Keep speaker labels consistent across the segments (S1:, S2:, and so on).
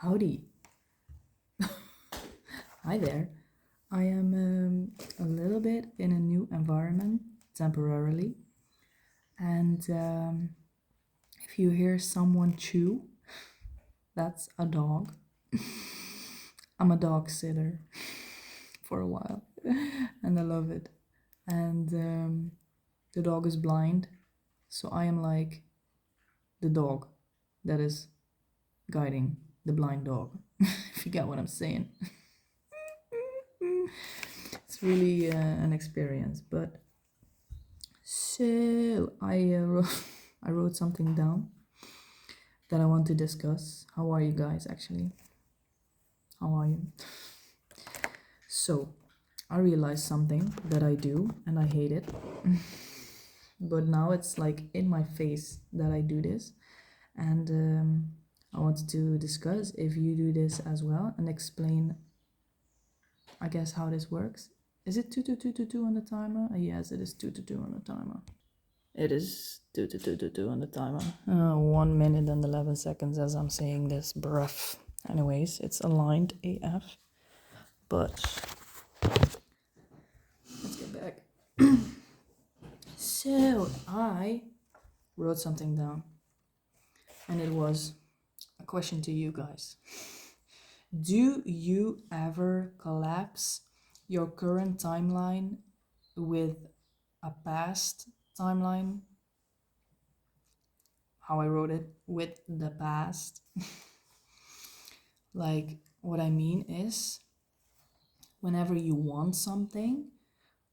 S1: Howdy. Hi there. I am a little bit in a new environment temporarily. And if you hear someone chew, that's a dog. I'm a dog sitter for a while and I love it. And the dog is blind. So I am like the dog that is guiding the blind dog, if you get what I'm saying. It's really an experience. But so I wrote something down that I want to discuss. How are you guys actually? How are you? So I realized something that I do and I hate it. But now it's like in my face that I do this. And I wanted to discuss if you do this as well and explain, I guess, how this works. Is it 2 on the timer? Yes, it is 2 on the timer. It is 2 on the timer. 1 minute and 11 seconds as I'm saying this. Bruh. Anyways, it's aligned AF. But let's get back. So I wrote something down. And it was a question to you guys. Do you ever collapse your current timeline with a past timeline? How I wrote it, with the past. Like, what I mean is, whenever you want something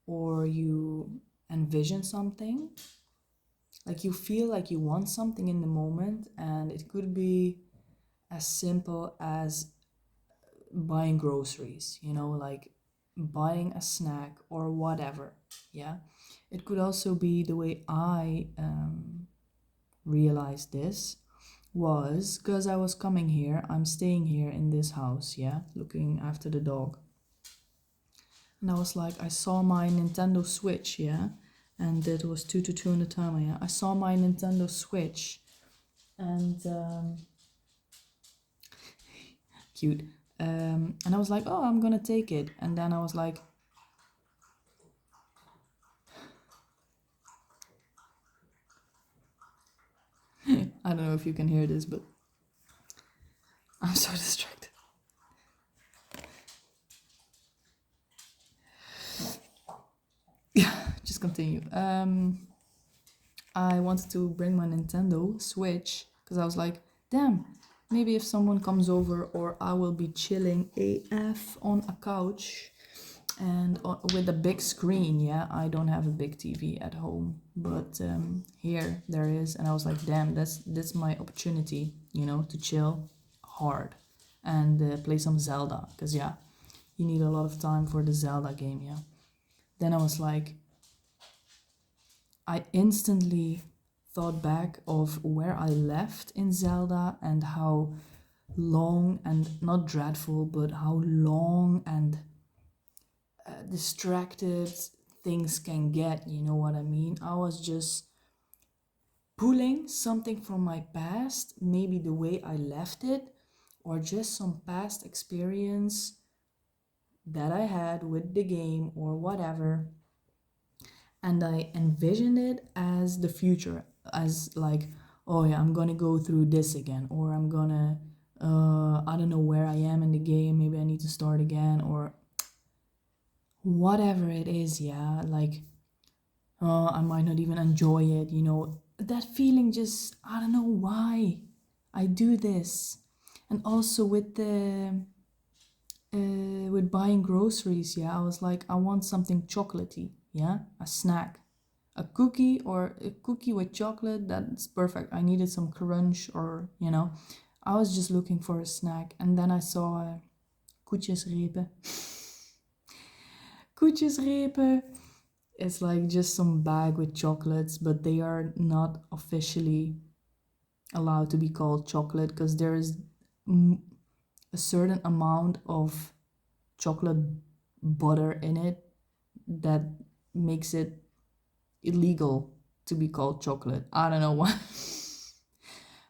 S1: or you envision something, like you feel like you want something in the moment, and it could be as simple as buying groceries, like buying a snack or whatever. Yeah, it could also be the way I realized this was because I was coming here. I'm staying here in this house, yeah, looking after the dog. And I was like, I saw my Nintendo Switch, yeah, and it was 2 on the timer, yeah. I saw my Nintendo Switch, and cute. And I was like, oh, I'm gonna take it. And then I was like, I don't know if you can hear this, but I'm so distracted. Yeah, just continue. I wanted to bring my Nintendo Switch because I was like, damn, maybe if someone comes over or I will be chilling AF on a couch and with a big screen. Yeah, I don't have a big TV at home, but here there is. And I was like, damn, that's my opportunity, to chill hard and play some Zelda, because yeah, you need a lot of time for the Zelda game. Yeah, then I was like, I instantly thought back of where I left in Zelda and how long, and not dreadful, but how long and distracted things can get, you know what I mean? I was just pulling something from my past, maybe the way I left it, or just some past experience that I had with the game or whatever, and I envisioned it as the future, as like, oh yeah, I'm gonna go through this again, or I'm gonna I don't know where I am in the game, maybe I need to start again, or whatever it is. Yeah, like I might not even enjoy it, that feeling. Just, I don't know why I do this. And also with buying groceries, yeah, I was like, I want something chocolatey, yeah, a snack, a cookie with chocolate. That's perfect. I needed some crunch, or I was just looking for a snack. And then I saw koetjesrepen. Koetjesrepen. It's like just some bag with chocolates, but they are not officially allowed to be called chocolate because there is a certain amount of chocolate butter in it that makes it illegal to be called chocolate. I don't know why.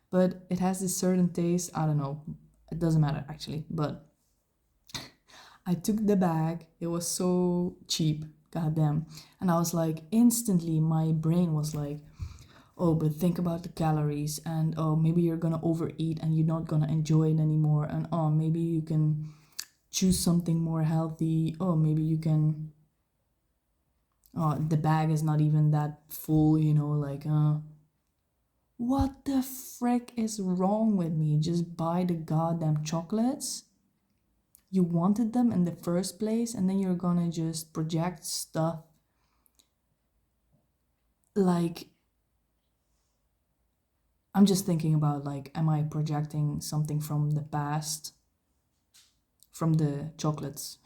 S1: But it has this certain taste. I don't know. It doesn't matter actually, but I took the bag. It was so cheap, goddamn. And I was like, instantly, my brain was like, oh, but think about the calories, and oh, maybe you're gonna overeat and you're not gonna enjoy it anymore, and oh, maybe you can choose something more healthy. Oh, maybe you can. Oh, the bag is not even that full, like, what the frick is wrong with me? Just buy the goddamn chocolates. You wanted them in the first place, and then you're gonna just project stuff like, I'm just thinking about, like, am I projecting something from the past from the chocolates?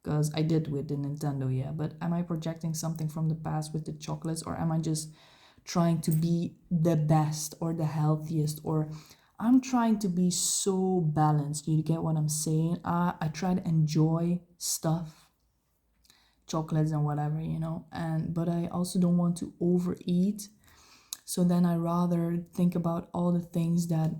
S1: Because I did with the Nintendo, yeah, but am I projecting something from the past with the chocolates, or am I just trying to be the best or the healthiest, or I'm trying to be so balanced? You get what I'm saying? I try to enjoy stuff, chocolates and whatever, and but I also don't want to overeat. So then I rather think about all the things that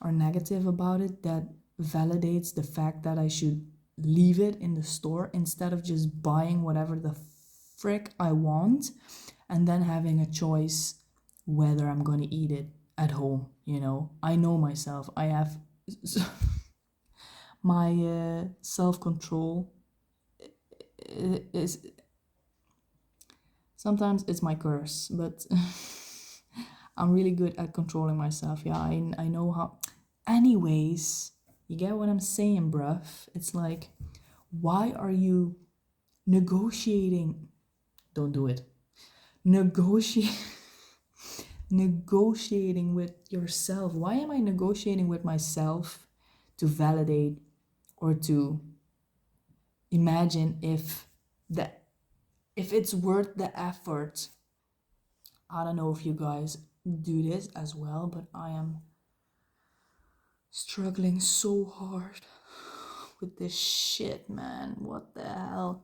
S1: are negative about it, that validates the fact that I should leave it in the store instead of just buying whatever the frick I want and then having a choice whether I'm going to eat it at home. I know myself. I have my self-control is sometimes it's my curse, but I'm really good at controlling myself. Yeah, I know how. Anyways, you get what I'm saying, bruv? It's like, why are you negotiating? Don't do it. Negotiate. Negotiating with yourself. Why am I negotiating with myself to validate or to imagine if it's worth the effort? I don't know if you guys do this as well, but I am struggling so hard with this shit, man. What the hell?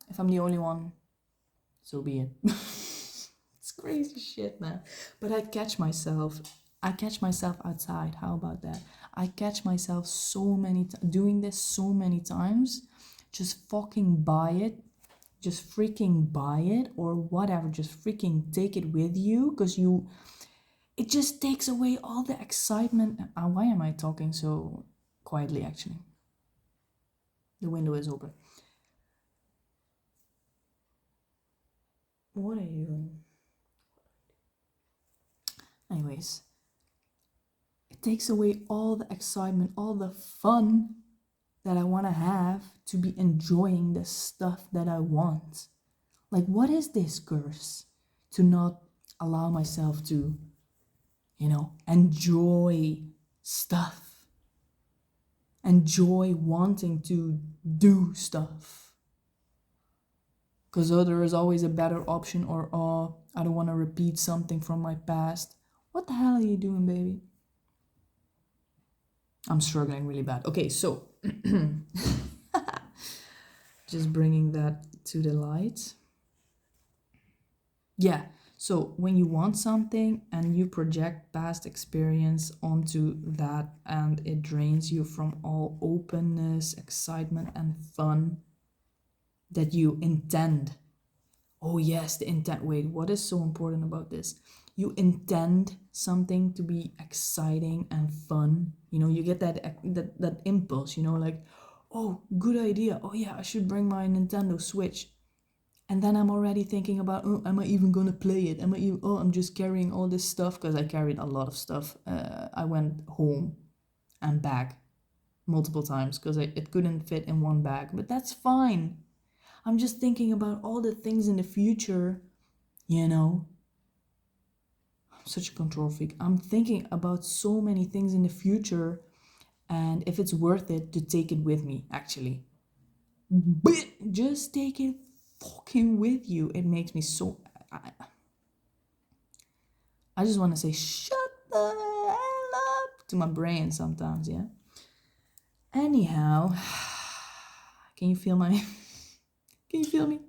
S1: If I'm the only one, so be it. It's crazy shit, man. But I catch myself. I catch myself outside. How about that? I catch myself doing this so many times. Just fucking buy it. Just freaking buy it or whatever. Just freaking take it with you, because it just takes away all the excitement. Why am I talking so quietly, actually? The window is open. What are you doing? Anyways, it takes away all the excitement, all the fun that I want to have to be enjoying the stuff that I want. Like, what is this curse? To not allow myself to, enjoy stuff. Enjoy wanting to do stuff. Because there is always a better option, or I don't want to repeat something from my past. What the hell are you doing, baby? I'm struggling really bad. Okay, so just bringing that to the light. Yeah, so when you want something and you project past experience onto that, and it drains you from all openness, excitement, and fun that you intend. Oh yes, the intent. Wait, what is so important about this? You intend something to be exciting and fun. You get that impulse, like, oh, good idea. Oh yeah, I should bring my Nintendo Switch. And then I'm already thinking about, oh, am I even gonna play it? I'm just carrying all this stuff, because I carried a lot of stuff. I went home and back multiple times because it couldn't fit in one bag, but that's fine. I'm just thinking about all the things in the future, I'm such a control freak. I'm thinking about so many things in the future, and if it's worth it to take it with me, actually. But just take it fucking with you. It makes me so... I just want to say, shut the hell up to my brain sometimes, yeah? Anyhow, can you feel my... Can you feel me?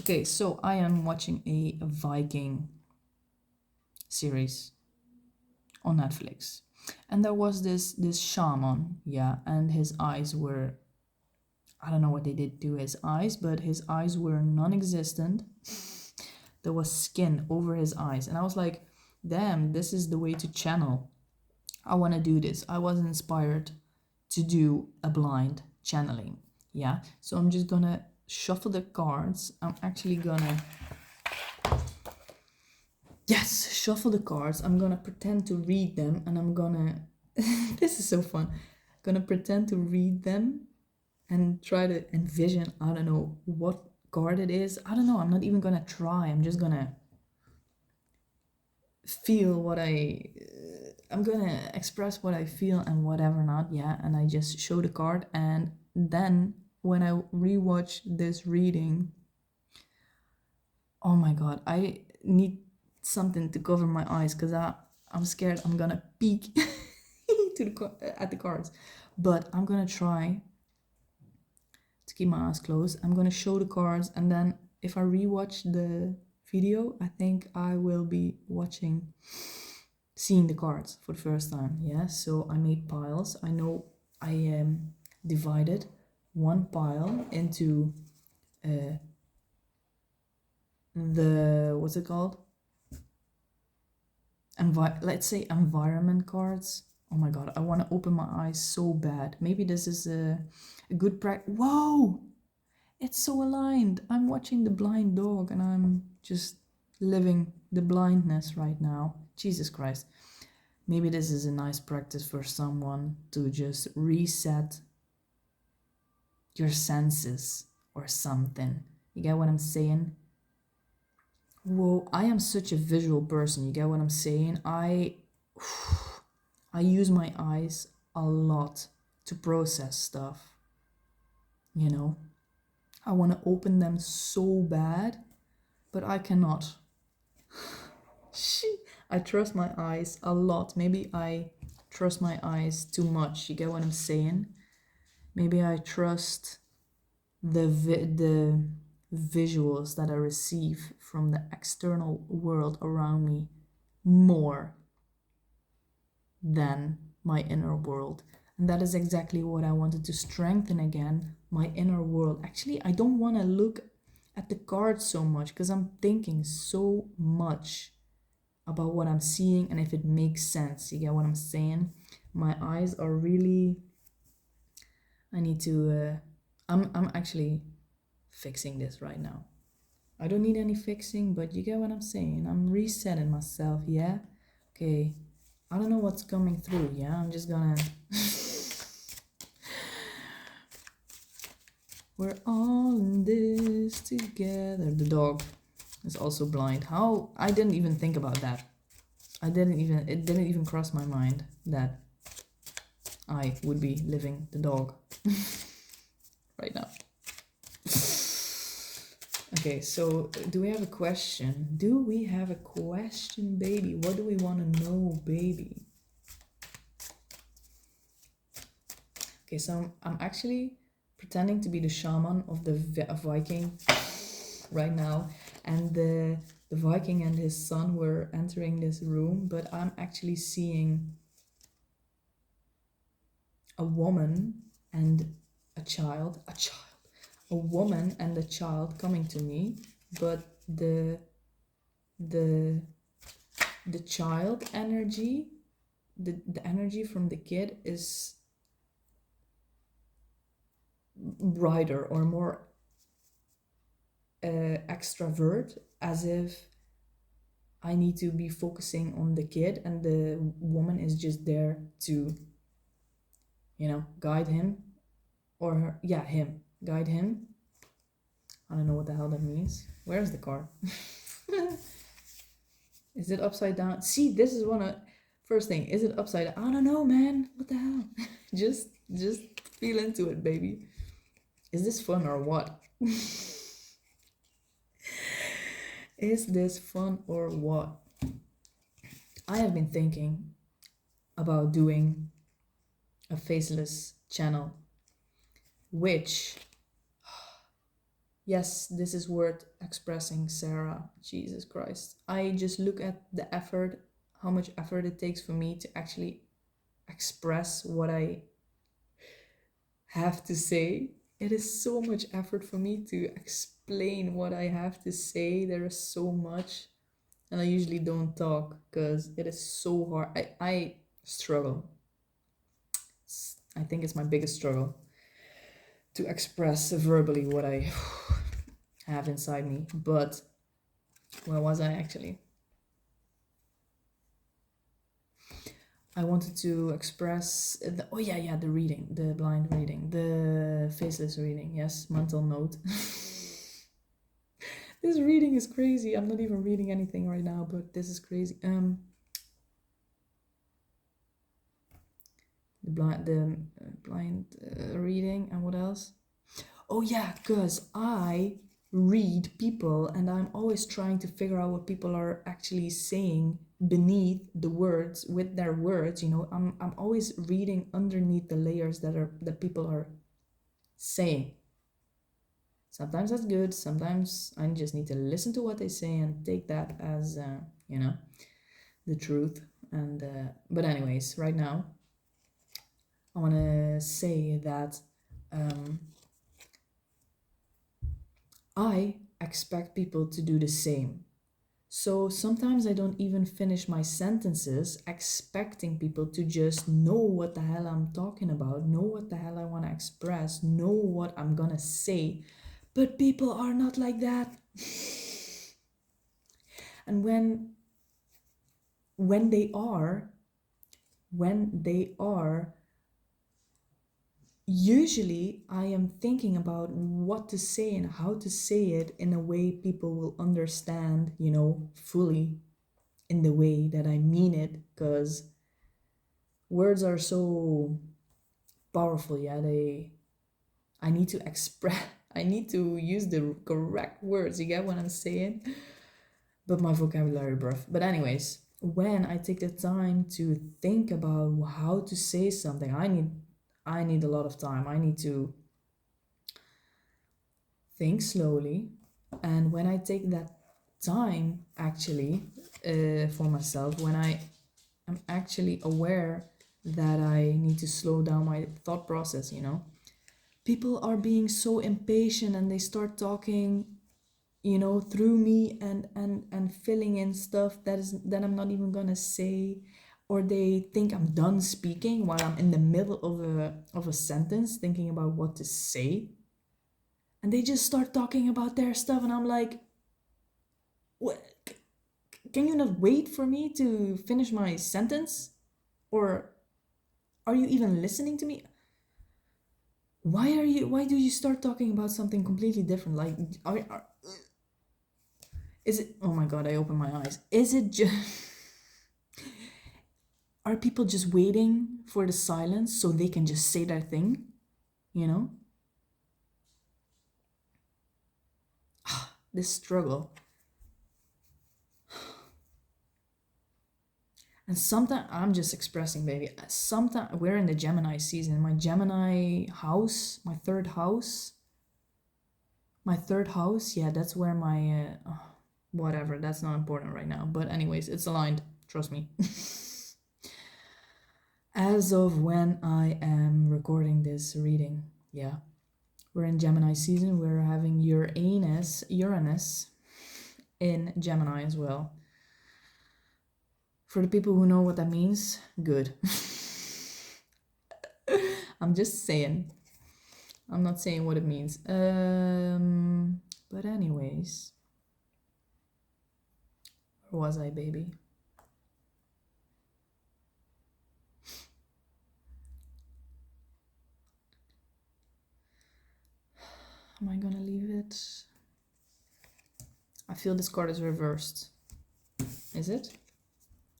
S1: Okay, so I am watching a Viking series on Netflix. And there was this shaman, yeah, and his eyes were, I don't know what they did to his eyes, but his eyes were non-existent. There was skin over his eyes, and I was like, damn, this is the way to channel. I want to do this. I was inspired to do a blind channeling, yeah. So I'm just gonna shuffle the cards. I'm actually gonna, yes, shuffle the cards. I'm gonna pretend to read them, and I'm gonna this is so fun. Gonna pretend to read them and try to envision, I don't know what card it is. I don't know. I'm not even gonna try. I'm just gonna feel what I'm gonna express what I feel and whatever not, yeah. And I just show the card, and then when I rewatch this reading, oh my god, I need something to cover my eyes because I'm scared I'm gonna peek to at the cards. But I'm gonna try to keep my eyes closed. I'm gonna show the cards, and then if I rewatch the video, I think I will be seeing the cards for the first time. Yeah, so I made piles. I know I divided one pile into the, what's it called, let's say environment cards. Oh my god, I want to open my eyes so bad. Maybe this is a good practice. Whoa, it's so aligned. I'm watching the blind dog, and I'm just living the blindness right now. Jesus Christ. Maybe this is a nice practice for someone to just reset your senses or something. You get what I'm saying? Whoa, I am such a visual person. You get what I'm saying? I use my eyes a lot to process stuff. You know, I want to open them so bad, but I cannot. I trust my eyes a lot. Maybe I trust my eyes too much. You get what I'm saying? Maybe I trust the visuals that I receive from the external world around me more than my inner world. And that is exactly what I wanted to strengthen again, my inner world. Actually, I don't want to look at the cards so much because I'm thinking so much about what I'm seeing and if it makes sense. You get what I'm saying? My eyes are really, I need to I'm actually fixing this right now. I don't need any fixing, but you get what I'm saying. I'm resetting myself, yeah? Okay. I don't know what's coming through, yeah? I'm just gonna we're all in this together. The dog is also blind. How? I didn't even think about that. It didn't even cross my mind that I would be living the dog right now. Okay, so do we have a question? Do we have a question, baby? What do we want to know, baby? Okay, so I'm actually pretending to be the shaman of the Viking right now, and the Viking and his son were entering this room, but I'm actually seeing a woman and a woman and a child coming to me, but the child energy, the energy from the kid is brighter or more extrovert, as if I need to be focusing on the kid and the woman is just there to, you know, guide him or her, yeah, him, guide him. I don't know what the hell that means. Where's the card? Is it upside down? See, this is first thing. Is it upside down? I don't know, man. What the hell? just feel into it, baby. Is this fun or what? Is this fun or what? I have been thinking about doing a faceless channel, which, yes, this is worth expressing, Sarah. Jesus Christ. I just look at the effort, how much effort it takes for me to actually express what I have to say. It is so much effort for me to explain what I have to say. There is so much, and I usually don't talk because it is so hard. I struggle. I think it's my biggest struggle to express verbally what I have inside me. But where was I actually? I wanted to express oh yeah, the reading, the blind reading, the faceless reading. Yes, mental note. This reading is crazy. I'm not even reading anything right now, but this is crazy. The blind reading, and what else? Oh yeah, because I read people and I'm always trying to figure out what people are actually saying beneath the words with their words. I'm always reading underneath the layers that people are saying. Sometimes that's good, sometimes I just need to listen to what they say and take that as the truth. And but anyways, right now I want to say that I expect people to do the same. So sometimes I don't even finish my sentences expecting people to just know what the hell I'm talking about, know what the hell I want to express, know what I'm gonna say. But people are not like that. And when they are, usually I am thinking about what to say and how to say it in a way people will understand, fully, in the way that I mean it, because words are so powerful. Yeah, I need to express, I need to use the correct words. You get what I'm saying? But my vocabulary, bruv. But anyways, when I take the time to think about how to say something, I need a lot of time. I need to think slowly. And when I take that time, actually, for myself, when I am actually aware that I need to slow down my thought process, people are being so impatient and they start talking, through me and filling in stuff that I'm not even gonna say, or they think I'm done speaking while I'm in the middle of a sentence thinking about what to say, and they just start talking about their stuff, and I'm like, what? Can you not wait for me to finish my sentence? Or are you even listening to me? Why do you start talking about something completely different? Like, is it, oh my god, I opened my eyes. Is it just, are people just waiting for the silence so they can just say their thing? You know? This struggle. And sometimes I'm just expressing, baby. Sometimes we're in the Gemini season. My Gemini house, my third house. Yeah, that's where my whatever. That's not important right now. But anyways, it's aligned. Trust me. As of when I am recording this reading, yeah, we're in Gemini season. We're having Uranus in Gemini as well. For the people who know what that means, good. I'm just saying. I'm not saying what it means. But anyways, where was I, baby? Am I gonna leave it? I feel this card is reversed. Is it?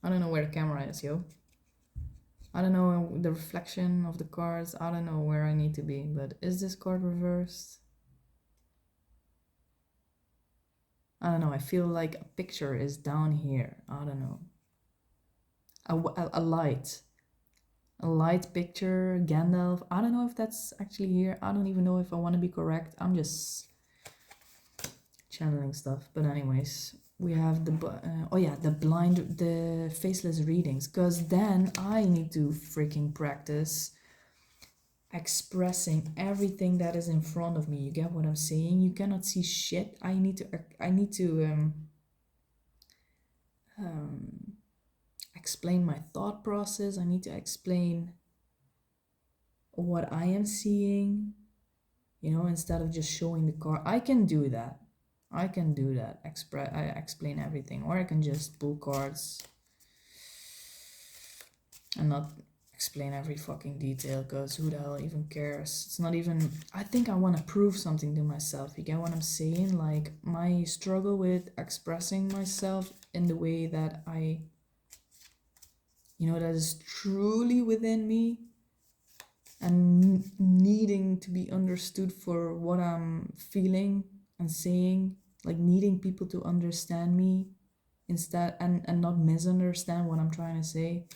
S1: I don't know where the camera is, yo. I don't know the reflection of the cards. I don't know where I need to be, but is this card reversed? I don't know. I feel like a picture is down here. I don't know. A light. A light picture, Gandalf. I don't know if that's actually here. I don't even know if I want to be correct. I'm just channeling stuff. But anyways, we have the faceless readings, because then I need to freaking practice expressing everything that is in front of me. You get what I'm saying? You cannot see shit. I need to explain my thought process. I need to explain what I am seeing, instead of just showing the card. I can do that. I explain everything, or I can just pull cards and not explain every fucking detail, because who the hell even cares? It's not even. I think I want to prove something to myself. You get what I'm saying? Like, my struggle with expressing myself in the way that that is truly within me, and needing to be understood for what I'm feeling and saying, like needing people to understand me instead, and not misunderstand what I'm trying to say.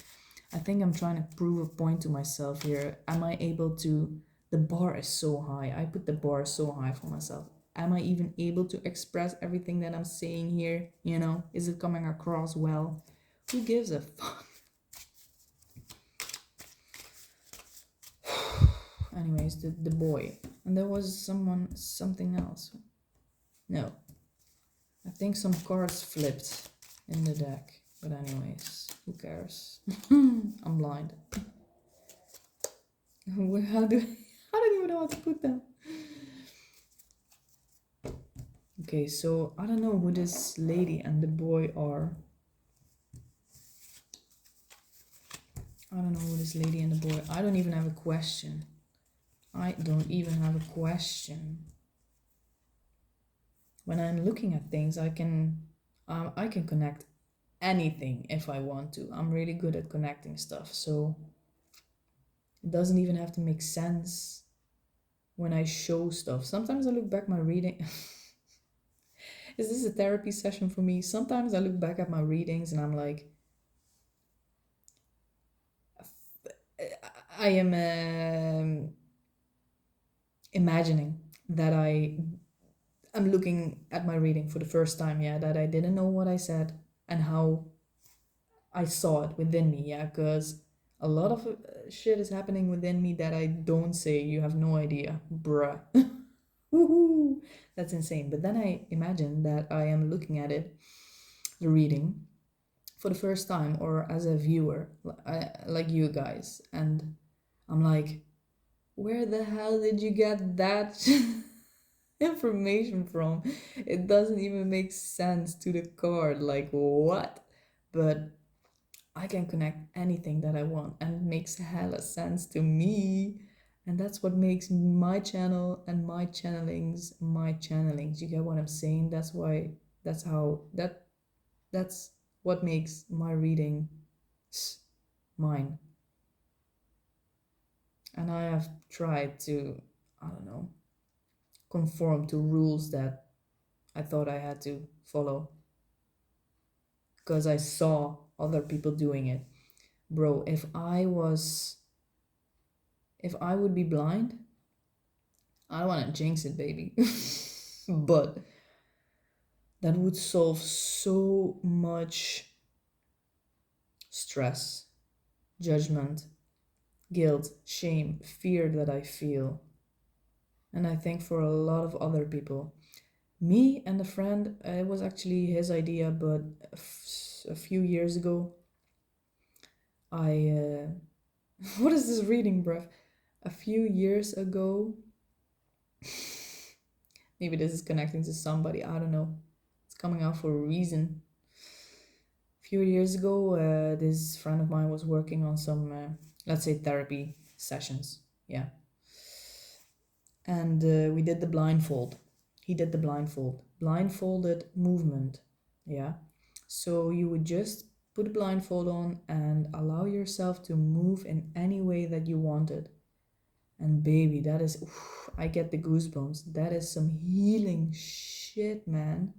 S1: I think I'm trying to prove a point to myself here. Am I able to? The bar is so high. I put the bar so high for myself. Am I even able to express everything that I'm saying here? Is it coming across well? Who gives a fuck? Anyways, the boy. And there was something else. No. I think some cards flipped in the deck. But anyways, who cares? I'm blind. How do I don't even know how to put them. Okay, so I don't know who this lady and the boy are. I don't know who this lady and the boy. I don't even have a question. When I'm looking at things, I can connect anything if I want to. I'm really good at connecting stuff, so it doesn't even have to make sense when I show stuff. Sometimes I look back my reading. Is this a therapy session for me? Sometimes I look back at my readings and I'm like, I am imagining that I'm looking at my reading for the first time, yeah, that I didn't know what I said and how I saw it within me, yeah, because a lot of shit is happening within me that I don't say. You have no idea, bruh. Woohoo! That's insane. But then I imagine that I am looking at it, the reading, for the first time, or as a viewer, like you guys, and I'm like, where the hell did you get that information from? It doesn't even make sense to the card. Like, what? But I can connect anything that I want, and it makes hella sense to me. And that's what makes my channel and my channelings. You get what I'm saying? That's what makes my reading mine. And I have tried to, I don't know, conform to rules that I thought I had to follow because I saw other people doing it. Bro, if I would be blind, I don't want to jinx it, baby. But that would solve so much stress, judgment, guilt, shame, fear that I feel. And I think for a lot of other people. Me and a friend, it was actually his idea, but a few years ago, what is this reading, bruv? A few years ago, maybe this is connecting to somebody, I don't know. It's coming out for a reason. A few years ago, this friend of mine was working on some, let's say, therapy sessions. Yeah. And we did the blindfold. He did the blindfolded movement. Yeah. So you would just put a blindfold on and allow yourself to move in any way that you wanted. And baby, that is, I get the goosebumps. That is some healing shit, man.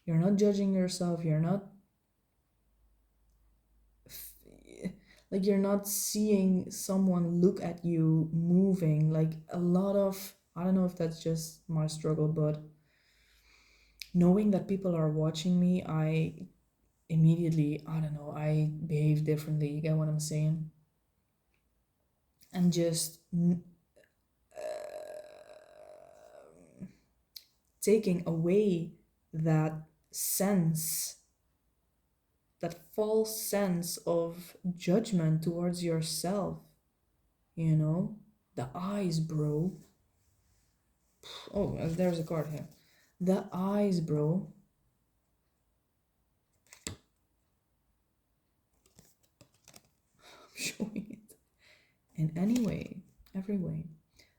S1: You're not judging yourself. You're not, like, you're not seeing someone look at you moving. Like, a lot of, I don't know if that's just my struggle, but knowing that people are watching me, I immediately, I don't know, I behave differently. You get what I'm saying? And just taking away that sense, that false sense of judgment towards yourself, you know? The eyes, bro. Oh, there's a card here. The eyes, bro. I'm showing it. In any way, every way.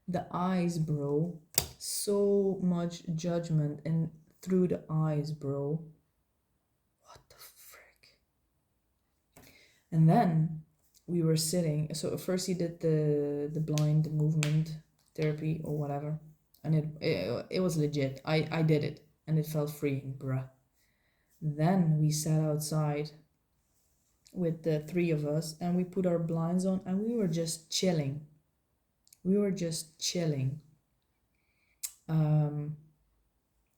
S1: The eyes, bro. So much judgment and through the eyes, bro. What the frick? And then we were sitting. So first he did the blind movement therapy or whatever, and it was legit. I did it, and it felt freeing, bruh. Then we sat outside with the three of us, and we put our blinds on, and we were just chilling. We were just chilling.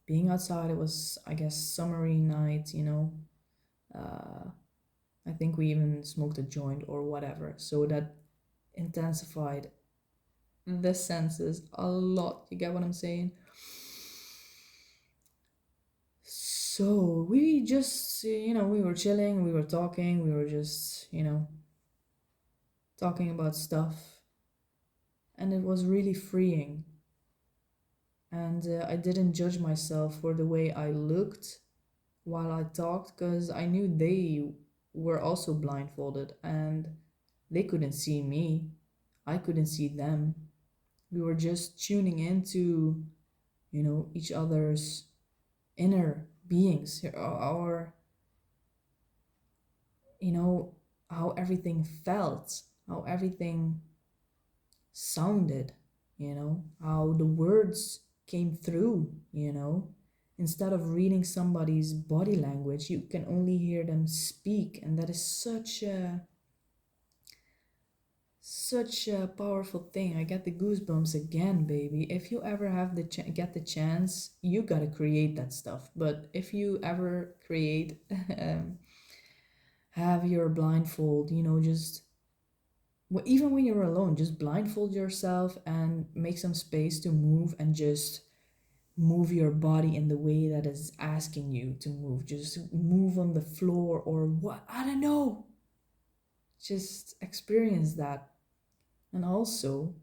S1: Being outside, it was, I guess, summery night, you know. I think we even smoked a joint or whatever, so that intensified the senses a lot. You get what I'm saying? So we just, you know, we were chilling, we were talking, we were just, you know, talking about stuff, and it was really freeing. And I didn't judge myself for the way I looked while I talked, because I knew they were also blindfolded and they couldn't see me. I couldn't see them. We were just tuning into, you know, each other's inner beings, our, you know, how everything felt, how everything sounded, you know, how the words came through, you know. Instead of reading somebody's body language, you can only hear them speak, and that is such a powerful thing. I get the goosebumps again, baby. If you ever have get the chance, you gotta create that stuff. But if you ever create, have your blindfold, you know, just even when you're alone, just blindfold yourself and make some space to move, and just move your body in the way that is asking you to move. Just move on the floor or what, I don't know. Just experience that. And also,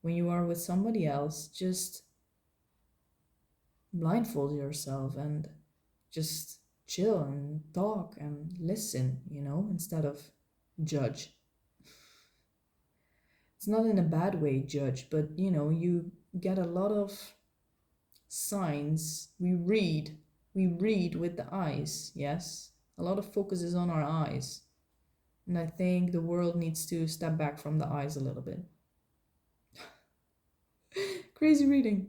S1: when you are with somebody else, just blindfold yourself and just chill and talk and listen, you know, instead of judge. It's not in a bad way, judge, but you know, you get a lot of signs. We read with the eyes, yes. A lot of focus is on our eyes. And I think the world needs to step back from the eyes a little bit. Crazy reading.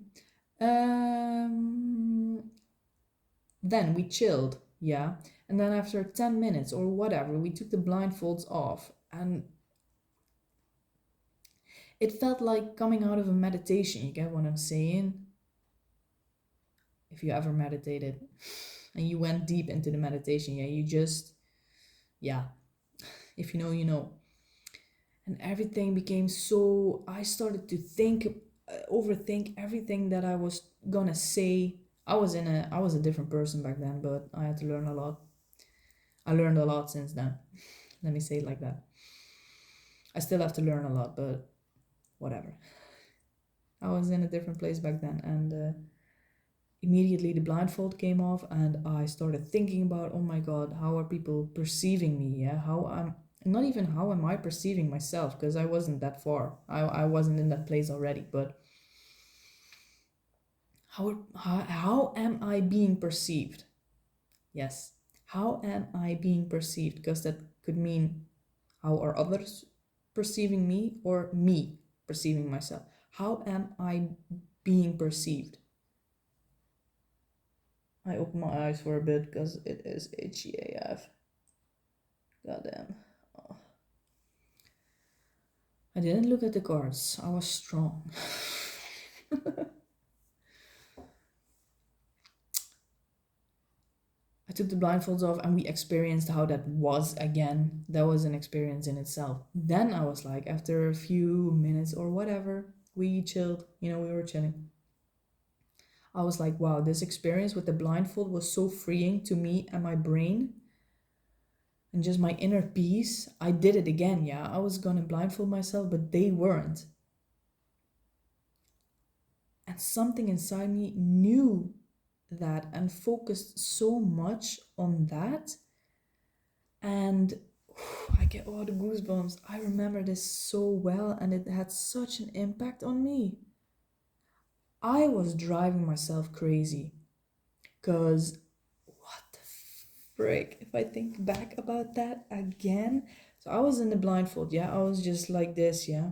S1: Then we chilled, yeah. And then after 10 minutes or whatever, we took the blindfolds off, and it felt like coming out of a meditation. You get what I'm saying? If you ever meditated and you went deep into the meditation, yeah, you just, yeah, if you know, you know. And everything became so, I started to think, overthink everything that I was gonna say. I was a different person back then, but I had to learn a lot. I learned a lot since then. Let me say it like that. I still have to learn a lot, but whatever. I was in a different place back then, and immediately the blindfold came off, and I started thinking about, oh my god, how are people perceiving me? Yeah, how I'm not even how am I perceiving myself, because I wasn't that far. I wasn't in that place already, but how am I being perceived? Yes, how am I being perceived? Because that could mean how are others perceiving me, or me perceiving myself. How am I being perceived? I open my eyes for a bit because it is itchy AF. Goddamn. Oh. I didn't look at the cards. I was strong. I took the blindfolds off and we experienced how that was again. That was an experience in itself. Then I was like, after a few minutes or whatever, we chilled, we were chilling. I was like, wow, this experience with the blindfold was so freeing to me and my brain and just my inner peace. I did it again, yeah. I was gonna blindfold myself, but they weren't. And something inside me knew that and focused so much on that. And I get all the goosebumps. I remember this so well, and it had such an impact on me. I was driving myself crazy because what the frick, if I think back about that again. So I was in the blindfold, yeah. I was just like this, yeah.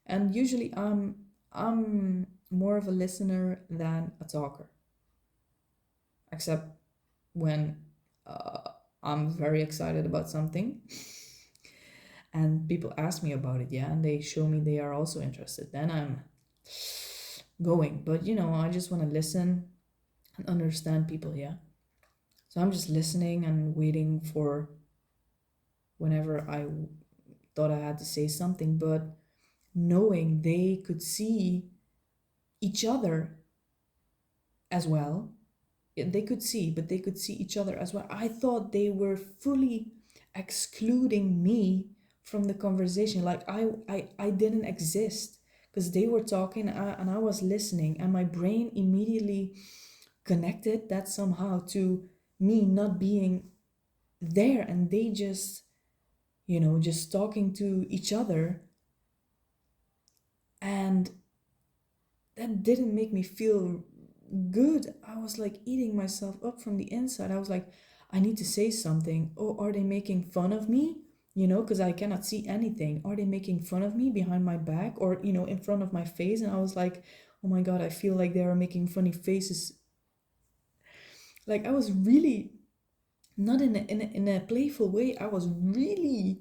S1: And usually I'm more of a listener than a talker, except when uh, I'm very excited about something and people ask me about it, yeah, and they show me they are also interested, then I'm going. But I just want to listen and understand people, yeah. So I'm just listening and waiting for whenever I thought I had to say something, but knowing they could see each other as well. Yeah, they could see, but they could see each other as well. I thought they were fully excluding me from the conversation. Like I didn't exist because they were talking and I was listening, and my brain immediately connected that somehow to me not being there, and they just talking to each other. And that didn't make me feel good. I was like eating myself up from the inside. I was like, I need to say something. Oh, are they making fun of me? Because I cannot see anything. Are they making fun of me behind my back or, in front of my face? And I was like, oh my God, I feel like they are making funny faces. Like I was really not in a playful way. I was really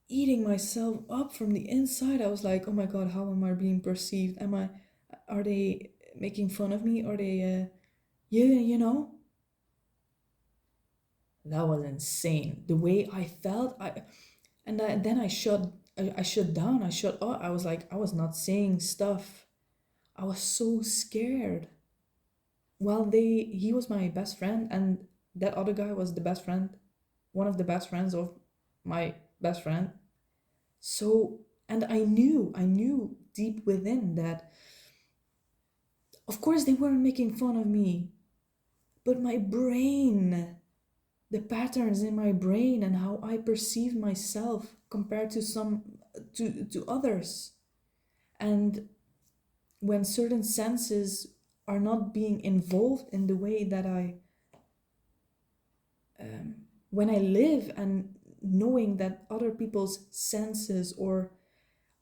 S1: eating myself up from the inside. I was like, oh my God, how am I being perceived? Are they making fun of me? Are they, yeah, that was insane. The way I felt, then I shut down. I shut up. I was like, I was not saying stuff. I was so scared. Well, he was my best friend, and that other guy was the best friend, one of the best friends of my best friend. So, and I knew deep within that, of course, they weren't making fun of me, but my brain, the patterns in my brain and how I perceive myself compared to to others. And when certain senses are not being involved in the way that when I live, and knowing that other people's senses or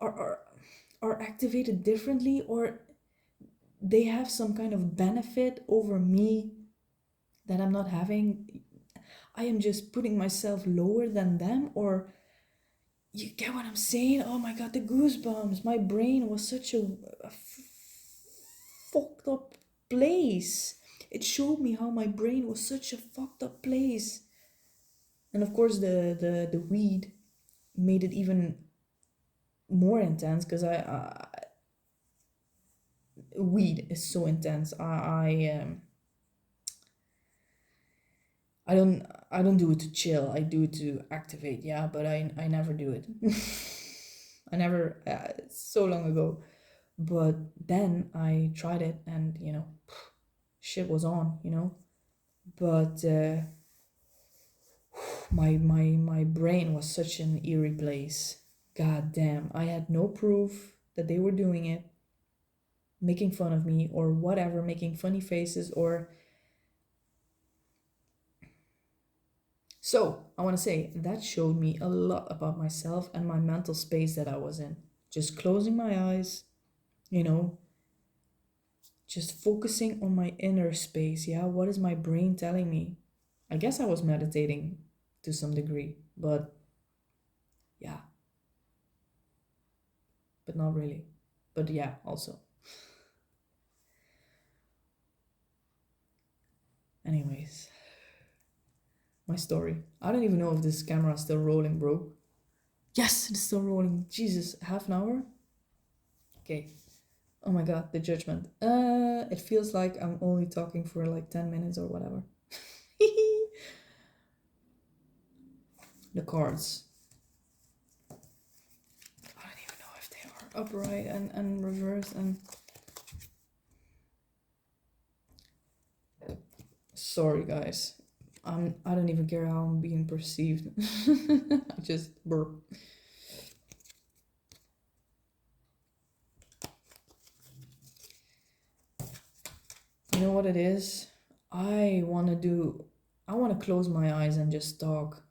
S1: are, are are activated differently, or they have some kind of benefit over me that I'm not having. I am just putting myself lower than them, or you get what I'm saying? Oh my God, the goosebumps. My brain was such a fucked up place. It showed me how my brain was such a fucked up place. And of course, the weed made it even more intense because weed is so intense. I don't do it to chill. I do it to activate. Yeah, but I never do it. I never. It's so long ago, but then I tried it, and shit was on. But my brain was such an eerie place. God damn, I had no proof that they were doing it, making fun of me or whatever, making funny faces or. So, I want to say that showed me a lot about myself and my mental space that I was in. Just closing my eyes, you know, just focusing on my inner space. Yeah, what is my brain telling me? I guess I was meditating to some degree, but yeah, but not really. But yeah, also. Anyways, my story. I don't even know if this camera is still rolling, bro. Yes, it's still rolling. Jesus, half an hour? Okay. Oh my god, the judgment. It feels like I'm only talking for like 10 minutes or whatever. The cards. I don't even know if they are upright and reversed and... Sorry, guys. I don't even care how I'm being perceived. I just burp. You know what it is? I want to close my eyes and just talk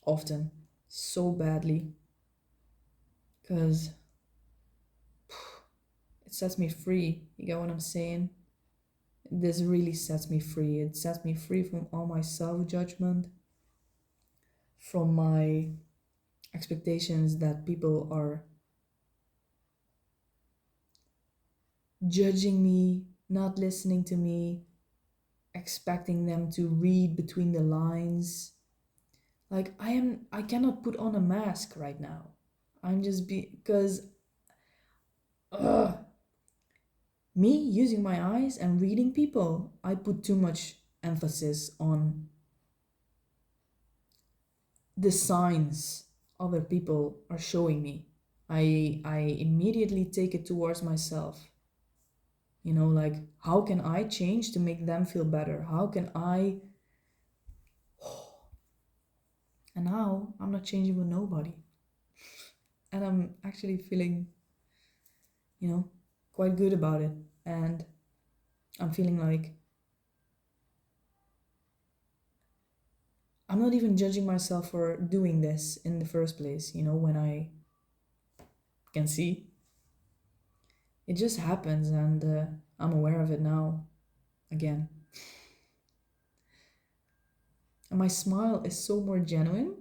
S1: often, so badly, because it sets me free. You get what I'm saying? This really sets me free. It sets me free from all my self-judgment, from my expectations that people are judging me, not listening to me, expecting them to read between the lines. Like I cannot put on a mask right now. I'm just because me using my eyes and reading people, I put too much emphasis on the signs other people are showing me. I immediately take it towards myself. You know, like, how can I change to make them feel better? How can I... And now I'm not changing with nobody. And I'm actually feeling, you know, quite good about it. And I'm feeling like I'm not even judging myself for doing this in the first place, you know, when I can see. It just happens, and I'm aware of it now, again. And my smile is so more genuine.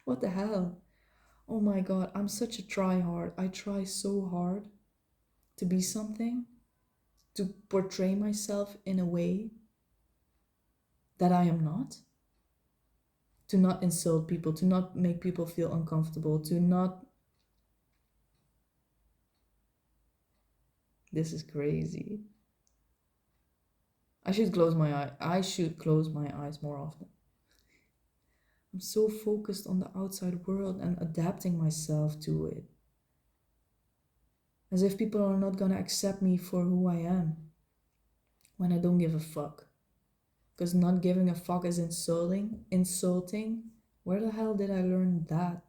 S1: What the hell? Oh my god, I'm such a tryhard. I try so hard to be something, to portray myself in a way that I am not, to not insult people, to not make people feel uncomfortable, to not... This is crazy. I should close my eye. I should close my eyes more often. I'm so focused on the outside world and adapting myself to it. As if people are not gonna accept me for who I am, when I don't give a fuck. Because not giving a fuck is insulting. Where the hell did I learn that?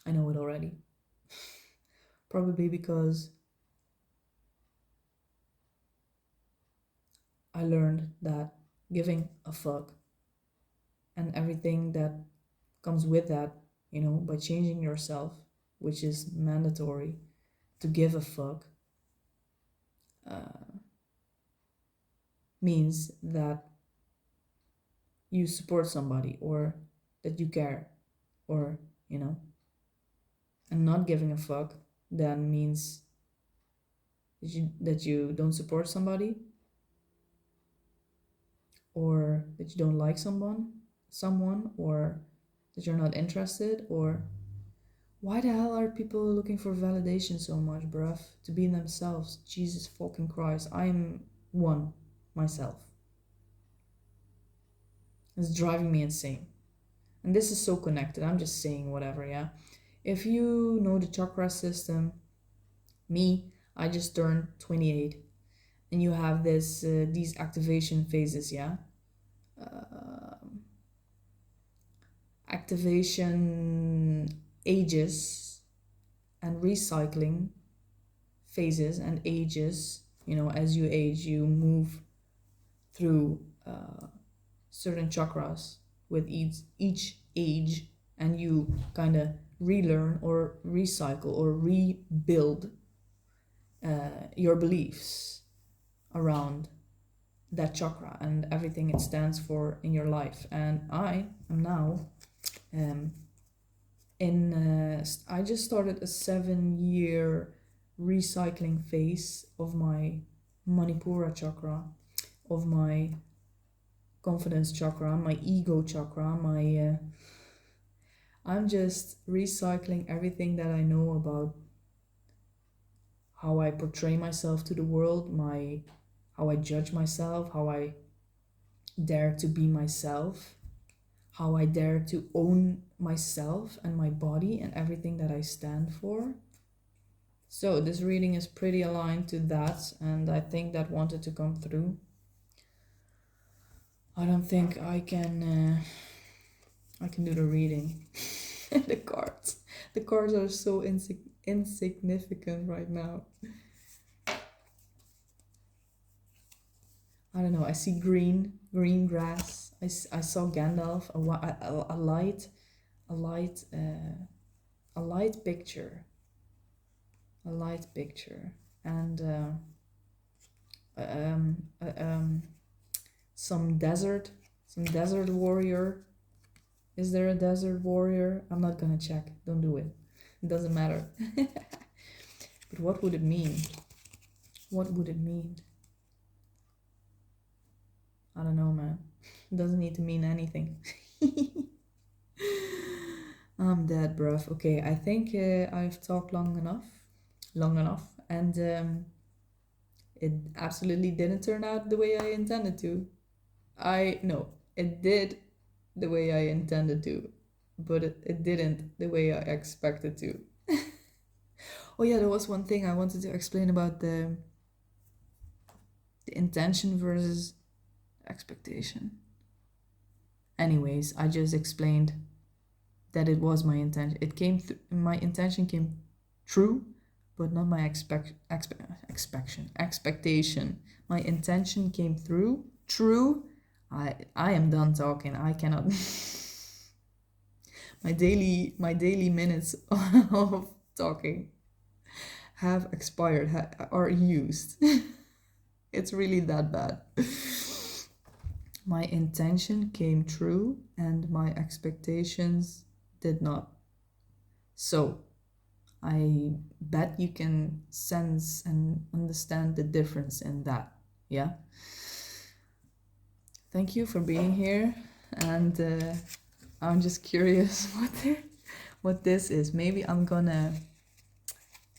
S1: I know it already. Probably because I learned that giving a fuck and everything that comes with that, you know, by changing yourself, which is mandatory to give a fuck, means that you support somebody or that you care, or, you know. And not giving a fuck then means that you don't support somebody, or that you don't like someone, or that you're not interested, or... Why the hell are people looking for validation so much, bruv? To be themselves. Jesus fucking Christ. I'm one myself. It's driving me insane. And this is so connected. I'm just saying whatever, yeah? If you know the chakra system, me, I just turned 28. And you have these activation phases, yeah? Activation ages and recycling phases and ages. You know, as you age, you move through certain chakras with each age, and you kind of relearn or recycle or rebuild your beliefs around that chakra and everything it stands for in your life. And I am now I just started a 7-year recycling phase of my Manipura chakra. of my confidence chakra, my ego chakra, my I'm just recycling everything that I know about how I portray myself to the world, how I judge myself, how I dare to be myself, how I dare to own myself and my body and everything that I stand for. So this reading is pretty aligned to that, and I think that wanted to come through. I don't think I can do the reading. The cards are so insignificant right now. I don't know. I see green grass. I saw Gandalf, a light picture, and some desert warrior. Is there a desert warrior? I'm not gonna check. Don't do it. It doesn't matter. But what would it mean? What would it mean? I don't know, man. It doesn't need to mean anything. I'm dead, bruv. Okay, I think I've talked long enough, and it absolutely didn't turn out the way I intended to. No, it did the way I intended to, but it didn't the way I expected to. Oh yeah, there was one thing I wanted to explain about the intention versus expectation. Anyways, I just explained that it was my intention. My intention came true, but not my expectation. My intention came true. I am done talking. I cannot. my daily minutes of talking have expired, are used. It's really that bad. My intention came true and my expectations did not. So I bet you can sense and understand the difference in that. Yeah. Thank you for being here, and I'm just curious what this is. Maybe I'm gonna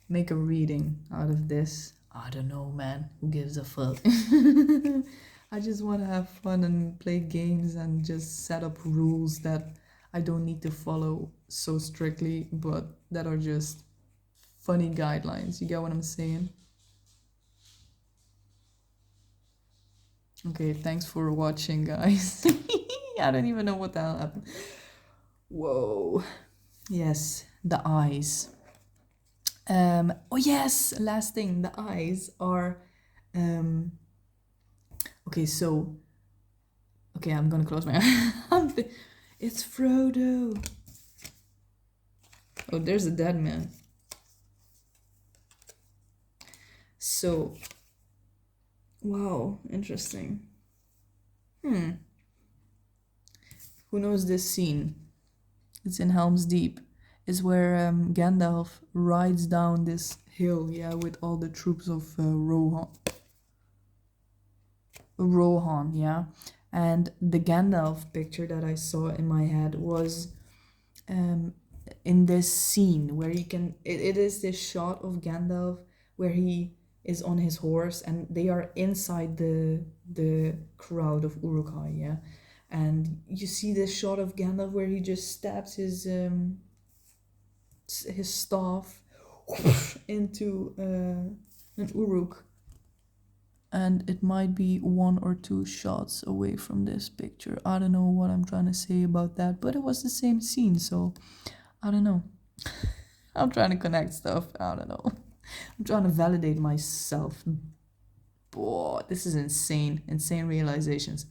S1: make a reading out of this. I don't know, man. Who gives a fuck? I just want to have fun and play games and just set up rules that I don't need to follow so strictly, but that are just funny guidelines. You get what I'm saying? Okay, thanks for watching, guys. I don't even know what the hell happened. Whoa. Yes, the eyes. Oh yes, last thing, the eyes are okay, so I'm gonna close my eyes. It's Frodo. Oh, there's a dead man. So wow, interesting. Who knows this scene? It's in Helm's Deep. Is where Gandalf rides down this hill, yeah, with all the troops of Rohan, yeah. And the Gandalf picture that I saw in my head was in this scene where you can, it is this shot of Gandalf where he is on his horse and they are inside the crowd of Uruk-hai, yeah. And you see this shot of Gandalf where he just stabs his staff into an Uruk, and it might be 1 or 2 shots away from this picture. I don't know what I'm trying to say about that, but it was the same scene, so I don't know. I'm trying to connect stuff. I don't know. I'm trying to validate myself. Boy, this is insane realizations.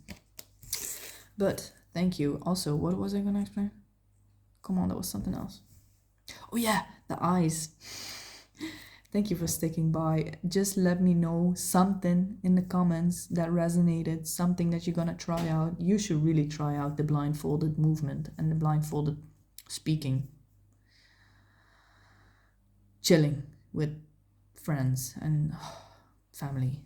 S1: But thank you. Also, what was I gonna explain? Come on, that was something else. Oh yeah, the eyes. Thank you for sticking by. Just let me know something in the comments that resonated, something that you're gonna try out. You should really try out the blindfolded movement and the blindfolded speaking. Chilling with friends and family.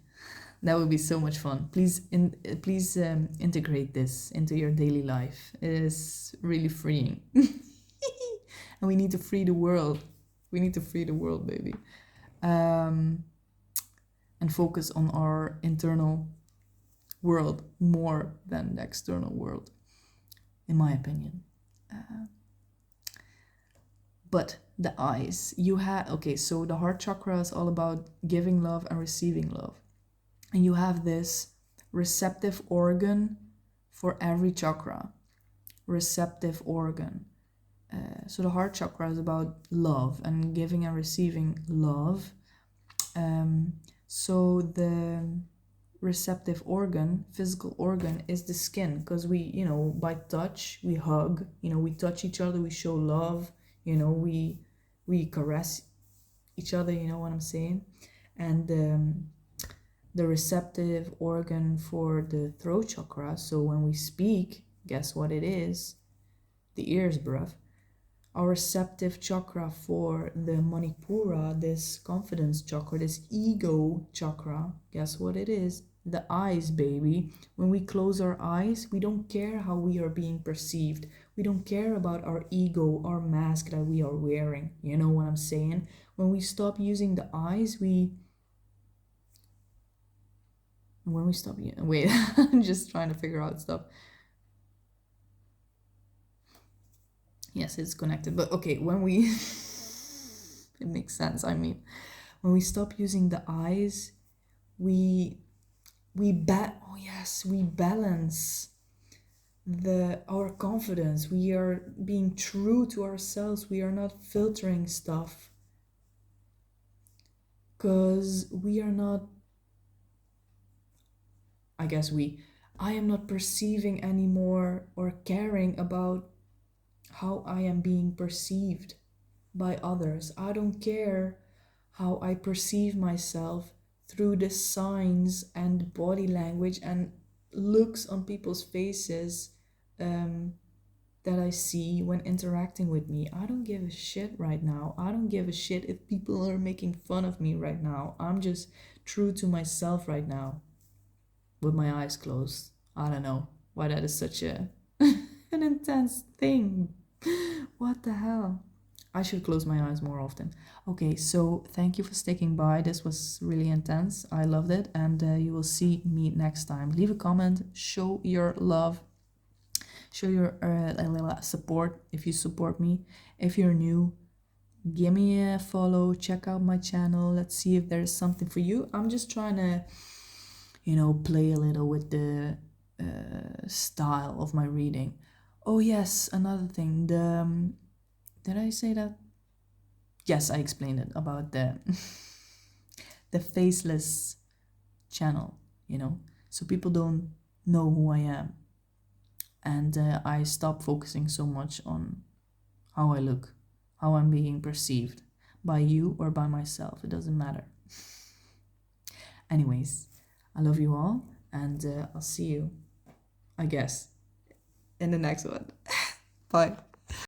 S1: That would be so much fun. Please integrate this into your daily life. It is really freeing. And we need to free the world. We need to free the world, baby. And focus on our internal world more than the external world, in my opinion. But the eyes, you have, okay, so the heart chakra is all about giving love and receiving love. And you have this receptive organ for every chakra. Receptive organ. So the heart chakra is about love and giving and receiving love. So the receptive organ, physical organ, is the skin, because we, by touch, we hug, we touch each other, we show love, we caress each other, you know what I'm saying? And the receptive organ for the throat chakra, so when we speak, guess what it is? The ears, bruv. Our receptive chakra for the Manipura, this confidence chakra, this ego chakra, guess what it is? The eyes, baby. When we close our eyes, we don't care how we are being perceived. We don't care about our ego, our mask that we are wearing. You know what I'm saying? When we stop using the eyes, wait, I'm just trying to figure out stuff. Yes, it's connected, but okay, when we it makes sense. I mean, when we stop using the eyes, we balance our confidence. We are being true to ourselves. We are not filtering stuff, because we are not, I am not perceiving anymore or caring about how I am being perceived by others. I don't care how I perceive myself through the signs and body language and looks on people's faces that I see when interacting with me. I don't give a shit right now. I don't give a shit if people are making fun of me right now. I'm just true to myself right now with my eyes closed. I don't know why that is such an intense thing. What the hell? I should close my eyes more often. Okay, so thank you for sticking by. This was really intense. I loved it, and you will see me next time. Leave a comment, show your love, show your support if you support me. If you're new, give me a follow, check out my channel. Let's see if there's something for you. I'm just trying to, play a little with the style of my reading. Oh yes, another thing. Did I say that? Yes, I explained it about the the faceless channel, so people don't know who I am. And I stop focusing so much on how I look, how I'm being perceived by you or by myself. It doesn't matter. Anyways, I love you all, and I'll see you, I guess, in the next one. Bye.